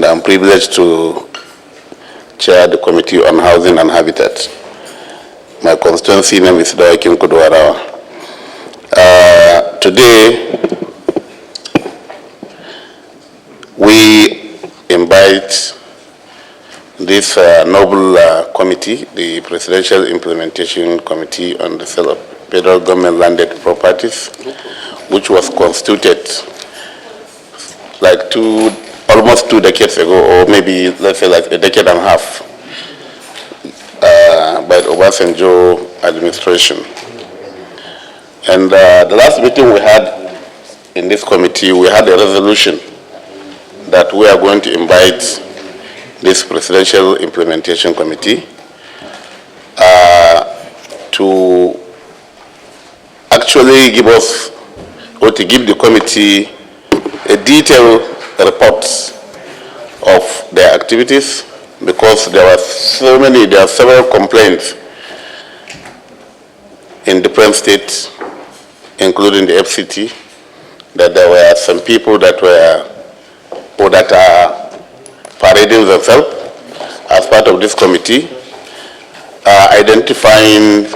I'm privileged to chair the Committee on Housing and Habitat. My constituency name is Dawakim Kudwarawa. Today, we invite this noble committee, the Presidential Implementation Committee on the Sale of Federal Government Landed Properties, which was constituted like almost 2 decades ago, or maybe let's say like a decade and a half, by the Obasanjo administration. And the last meeting we had in this committee, we had a resolution that we are going to invite this Presidential Implementation Committee to actually give us, or to give the committee a detailed report of their activities, because there are several complaints in different states, including the FCT, that there were some people that were, or that are parading themselves as part of this committee, identifying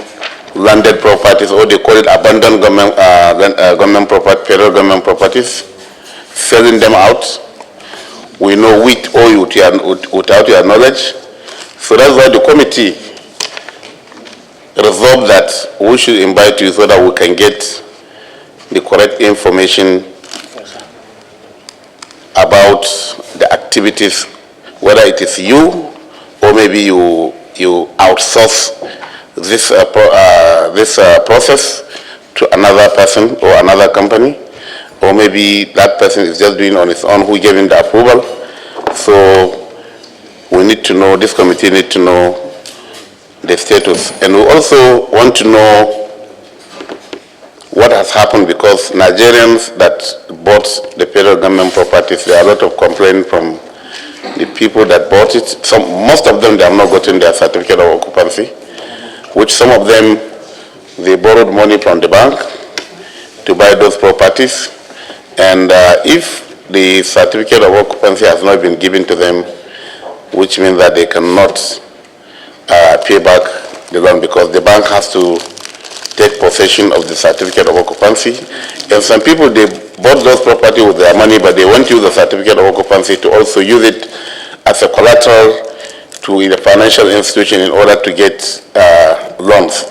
landed properties, or they call it abandoned government property, federal government properties, selling them out. We know with or without your knowledge. So that's why the committee resolved that we should invite you so that we can get the correct information about the activities, whether it is you or maybe you outsource this process to another person or another company, or maybe that person is just doing on his own who gave him the approval. So we need to know, this committee need to know the status. And we also want to know what has happened, because Nigerians that bought the federal government properties, there are a lot of complaints from the people that bought it. Most of them, they have not gotten their certificate of occupancy, which some of them, they borrowed money from the bank to buy those properties. And if the certificate of occupancy has not been given to them, which means that they cannot pay back the loan, because the bank has to take possession of the certificate of occupancy. And some people, they bought those property with their money, but they won't use the certificate of occupancy to also use it as a collateral to the financial institution in order to get loans,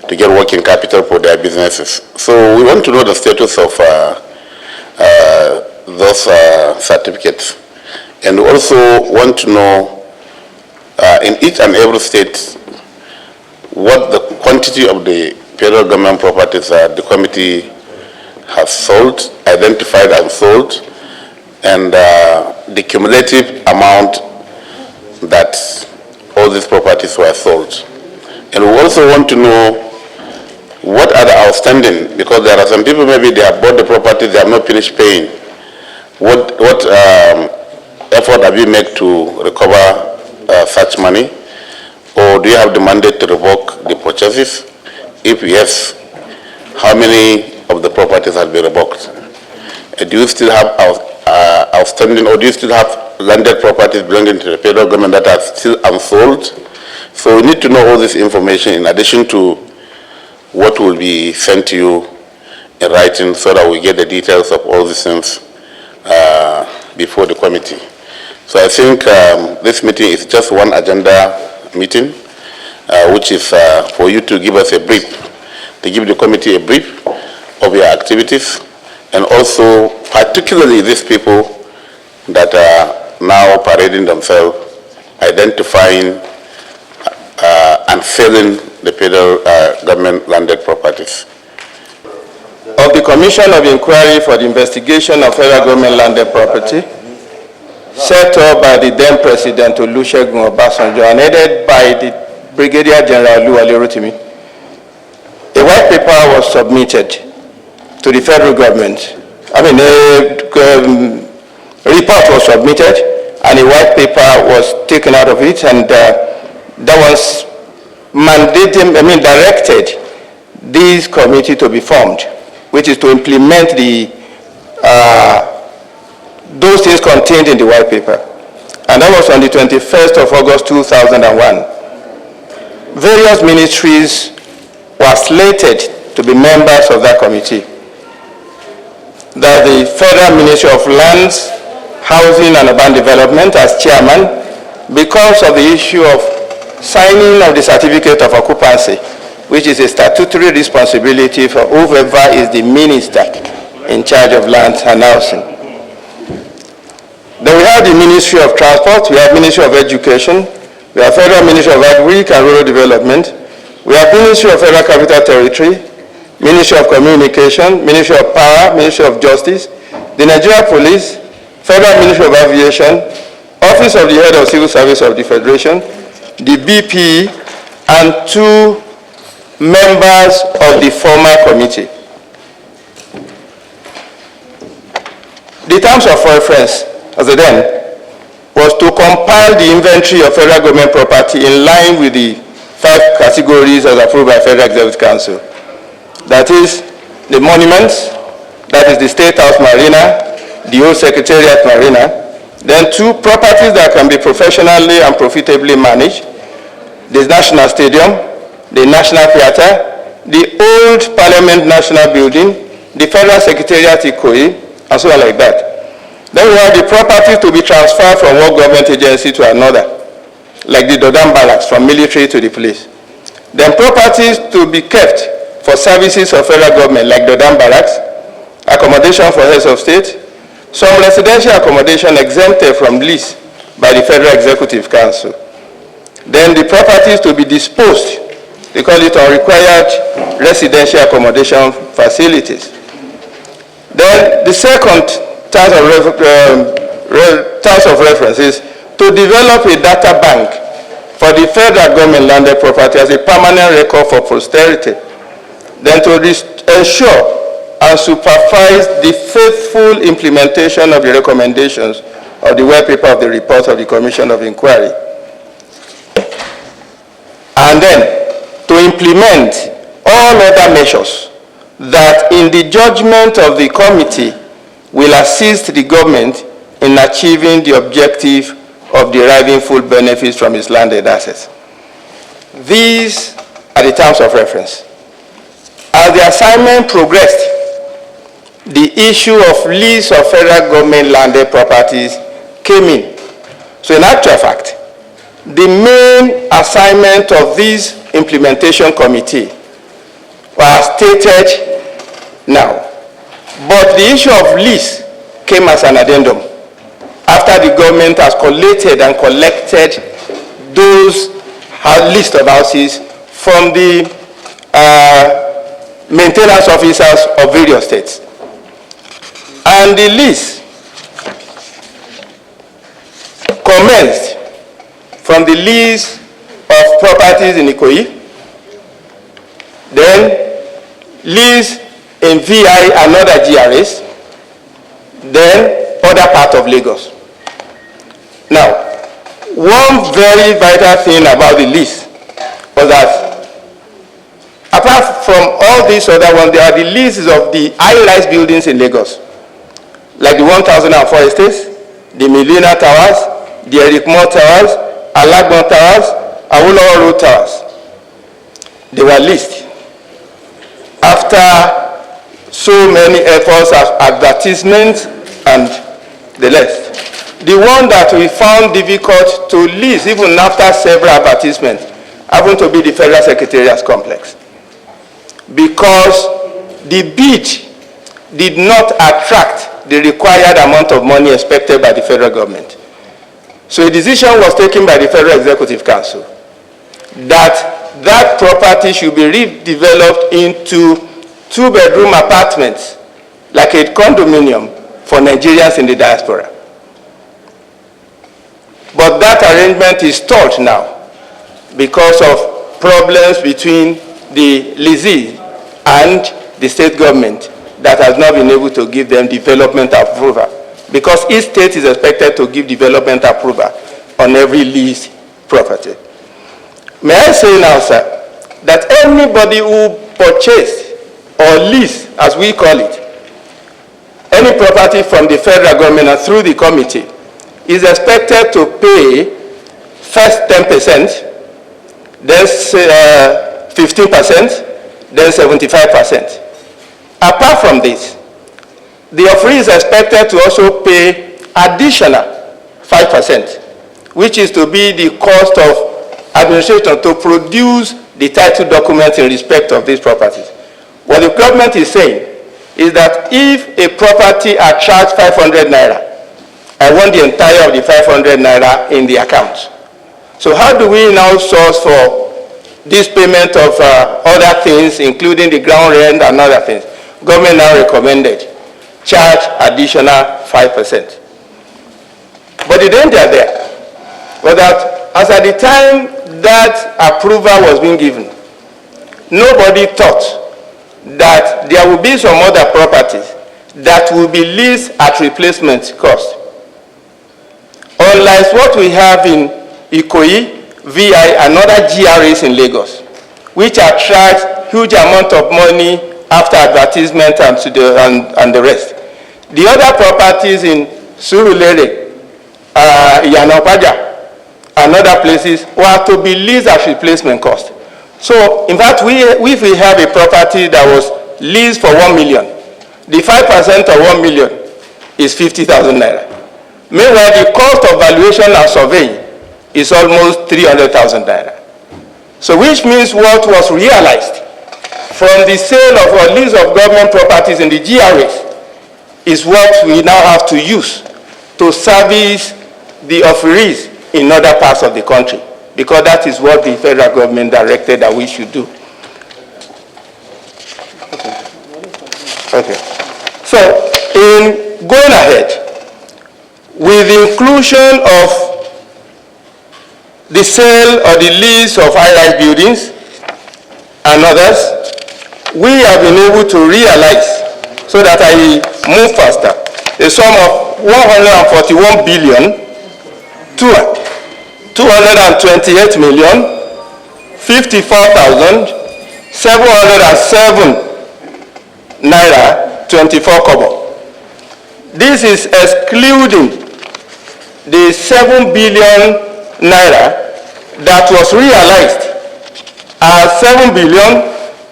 to get working capital for their businesses. So we want to know the status of those certificates. And we also want to know in each and every state what the quantity of the federal government properties the committee has sold, identified and sold, and the cumulative amount that all these properties were sold. And we also want to know what are the outstanding, because there are some people, maybe they have bought the property, they have not finished paying. What effort have you made to recover such money? Or do you have the mandate to revoke the purchases? If yes, how many of the properties have been revoked? Do you still have outstanding, or do you still have landed properties belonging to the federal government that are still unsold? So we need to know all this information in addition to what will be sent to you in writing, so that we get the details of all these things before the committee. So I think this meeting is just one agenda meeting, which is for you to give us a brief, to give the committee a brief of your activities, and also particularly these people that are now parading themselves, identifying and selling the federal government landed properties. Of the Commission of Inquiry for the Investigation of Federal Government Landed Property, set up by the then President Olusegun Obasanjo and headed by the Brigadier General Oluwale Rotimi, a white paper was submitted to the federal government. A report was submitted, and a white paper was taken out of it, and that was directed this committee to be formed, which is to implement the those things contained in the white paper. And that was on the 21st of August 2001. Various ministries were slated to be members of that committee. That the Federal Ministry of Lands, Housing and Urban Development as chairman, because of the issue of signing of the certificate of occupancy, which is a statutory responsibility for whoever is the minister in charge of lands and housing. Then we have the Ministry of Transport, we have Ministry of Education, we have Federal Ministry of Agriculture and Rural Development, we have Ministry of Federal Capital Territory, Ministry of Communication, Ministry of Power, Ministry of Justice, the Nigeria Police, Federal Ministry of Aviation, Office of the Head of Civil Service of the Federation, the BP, and 2 members of the former committee. The terms of reference as it then was to compile the inventory of federal government property in line with the 5 categories as approved by Federal Executive Council. That is the monuments, that is the State House Marina, the Old Secretariat Marina, then 2 properties that can be professionally and profitably managed, the National Stadium, the National Theatre, the Old Parliament National Building, the Federal Secretariat Ikoyi, and so on like that. Then we have the properties to be transferred from one government agency to another, like the Dodam Barracks from military to the police. Then properties to be kept for services of federal government, like Dodam Barracks, accommodation for heads of state, some residential accommodation exempted from lease by the Federal Executive Council. Then the properties to be disposed, they call it unrequired residential accommodation facilities. Then the second terms of reference is to develop a data bank for the federal government landed property as a permanent record for posterity. Then to ensure and supervise the faithful implementation of the recommendations of the white paper of the report of the Commission of Inquiry. And then to implement all other measures that in the judgment of the committee will assist the government in achieving the objective of deriving full benefits from its landed assets. These are the terms of reference. As the assignment progressed, the issue of lease of federal government landed properties came in. So in actual fact, the main assignment of this implementation committee was stated now. But the issue of lease came as an addendum after the government has collated and collected those list of houses from the maintenance officers of various states. And the lease commenced from the lease of properties in Ikoyi, then lease in VI and other GRAs, then other part of Lagos. Now, one very vital thing about the lease was that apart from all these other ones, there are the leases of the high-rise buildings in Lagos, like the 1004 estates, the Millennium Towers, the Eric Moore Towers, Alagbon Towers, Awolowo Road Towers. They were leased after so many efforts as advertisements and the rest. The one that we found difficult to lease, even after several advertisements, happened to be the Federal Secretariat complex, because the bid did not attract the required amount of money expected by the federal government. So a decision was taken by the Federal Executive Council that that property should be redeveloped into 2-bedroom apartments, like a condominium for Nigerians in the diaspora. But that arrangement is stalled now because of problems between the lessee and the state government that has not been able to give them development approval, because each state is expected to give development approval on every leased property. May I say now, sir, that anybody who purchased or leased, as we call it, any any property from the federal government and through the committee is expected to pay first 10%, then 15%, then 75%. Apart from this, the offeree is expected to also pay additional 5%, which is to be the cost of administration to produce the title documents in respect of these properties. What the government is saying is that if a property attracts 500 naira, I want the entire of the 500 naira in the account. So how do we now source for this payment of other things, including the ground rent and other things? Government now recommended charge additional 5%. But the danger there was that as at the time that approval was being given, nobody thought that there will be some other properties that will be leased at replacement cost. Unlike what we have in Ikoyi, VI, and other GRAs in Lagos, which attract huge amount of money after advertisement and the rest. The other properties in Surulere, Yanopaja, and other places were to be leased at replacement cost. So, in fact, if we have a property that was leased for 1 million, the 5% of 1 million is 50,000 naira. Meanwhile, the cost of valuation and surveying is almost 300,000 naira. So, which means what was realized from the sale of or lease of government properties in the GRAs is what we now have to use to service the offerees in other parts of the country, because that is what the federal government directed that we should do. Okay. So, in going ahead, with the inclusion of the sale or the lease of high-rise buildings and others, we have been able to realize, so that I move faster, a sum of 141 billion, 228 million, 54,707 naira, 24 kobo. This is excluding the 7 billion naira that was realized as 7 billion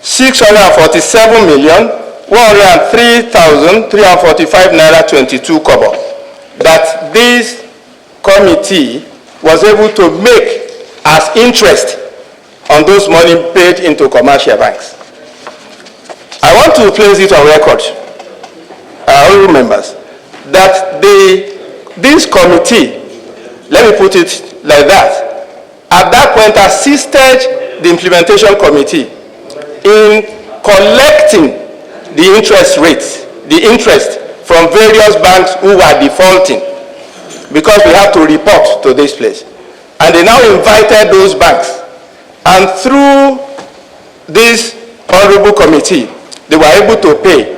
647 million 103,345 naira 22 kobo that this committee was able to make as interest on those money paid into commercial banks. I want to place it on record, all members, that this committee, let me put it like that, at that point assisted the implementation committee in collecting the interest rates, the interest from various banks who were defaulting, because we have to report to this place. And they now invited those banks, and through this honorable committee, they were able to pay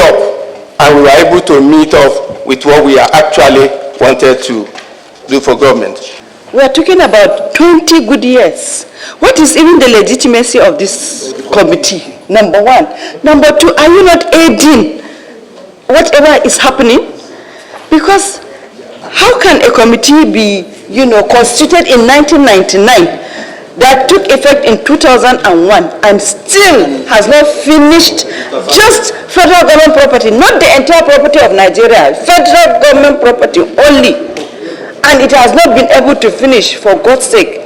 up, and we were able to meet up with what we are actually wanted to do for government. We are talking about 20 good years. What is even the legitimacy of this committee? Number one. Number two, are you not aiding whatever is happening? Because how can a committee be, constituted in 1999 that took effect in 2001 and still has not finished just federal government property, not the entire property of Nigeria, federal government property only, and it has not been able to finish, for God's sake?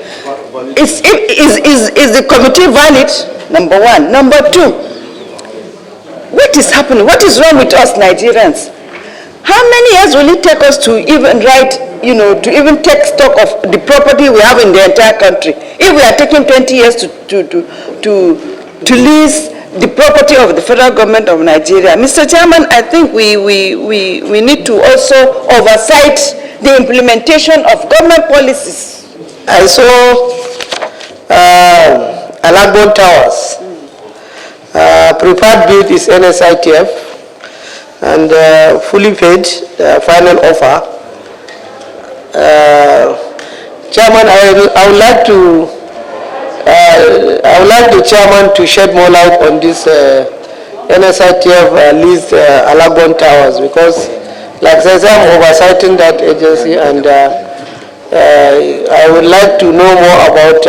Is the committee valid? Number one. Number two, what is happening? What is wrong with us Nigerians? How many years will it take us to even write, to even take stock of the property we have in the entire country? If we are taking 20 years to lease the property of the federal government of Nigeria. Mr. Chairman, I think we need to also oversight the implementation of government policies. I saw Alagbon Towers. Preferred bid is NSITF, and fully paid the final offer. Chairman, I would like the chairman to shed more light on this NSITF leased Alagbon Towers, because, like I said, I'm oversighting that agency, and I would like to know more about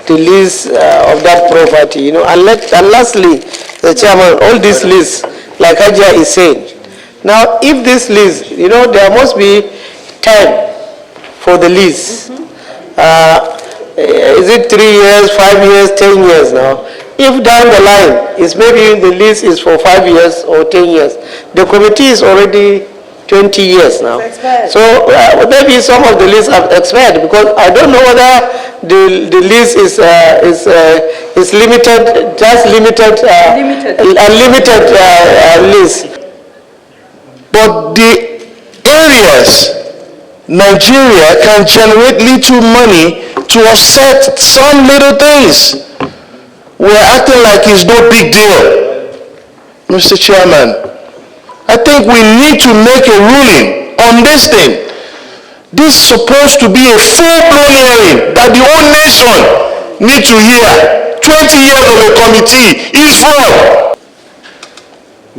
the lease of that property, you know. And lastly, the chairman, all these leases, like Hajia is saying, now if this lease, you know, there must be time for the lease. Is it 3 years, 5 years, 10 years now? If down the line, is maybe the lease is for 5 years or 10 years, the committee is already 20 years now. So maybe some of the lease have expired, because I don't know whether the lease is limited, just limited, unlimited lease. But the areas Nigeria can generate little money to offset some little things. We're acting like it's no big deal. Mr. Chairman, I think we need to make a ruling on this thing. This is supposed to be a full-blown hearing that the whole nation need to hear. 20 years of a committee is wrong.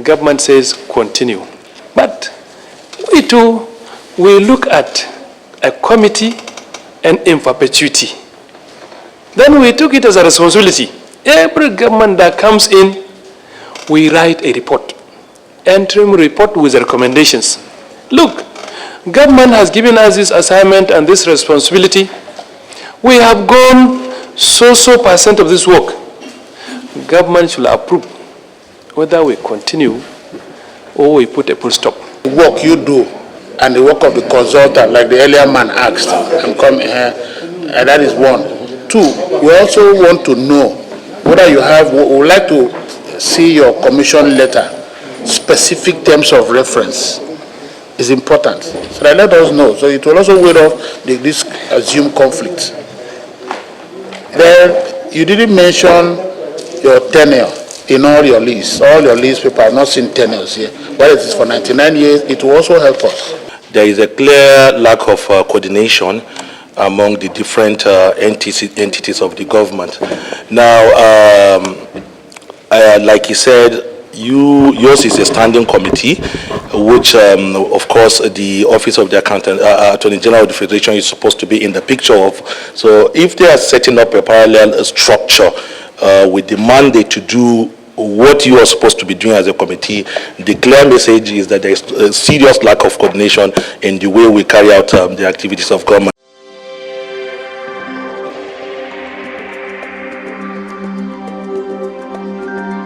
Government says continue. But we too, we look at a committee and in perpetuity. Then we took it as a responsibility. Every government that comes in, we write a report, interim report with recommendations. Look, government has given us this assignment and this responsibility. We have gone so percent of this work. Government should approve whether we continue or we put a full stop. The work you do and the work of the consultant, like the earlier man asked, and come here, and that is one. Two, we also want to know whether you have, we would like to see your commission letter, specific terms of reference is important. So that let us know. So it will also ward off this assumed conflict. Then you didn't mention your tenure in all your lease. All your lease people are not seen tenures here. But it is for 99 years, it will also help us. There is a clear lack of coordination among the different entities of the government. Now, like he said, yours is a standing committee, which, of course, the Office of the Attorney General of the Federation is supposed to be in the picture of. So if they are setting up a parallel structure with the mandate to do what you are supposed to be doing as a committee, the clear message is that there is a serious lack of coordination in the way we carry out the activities of government.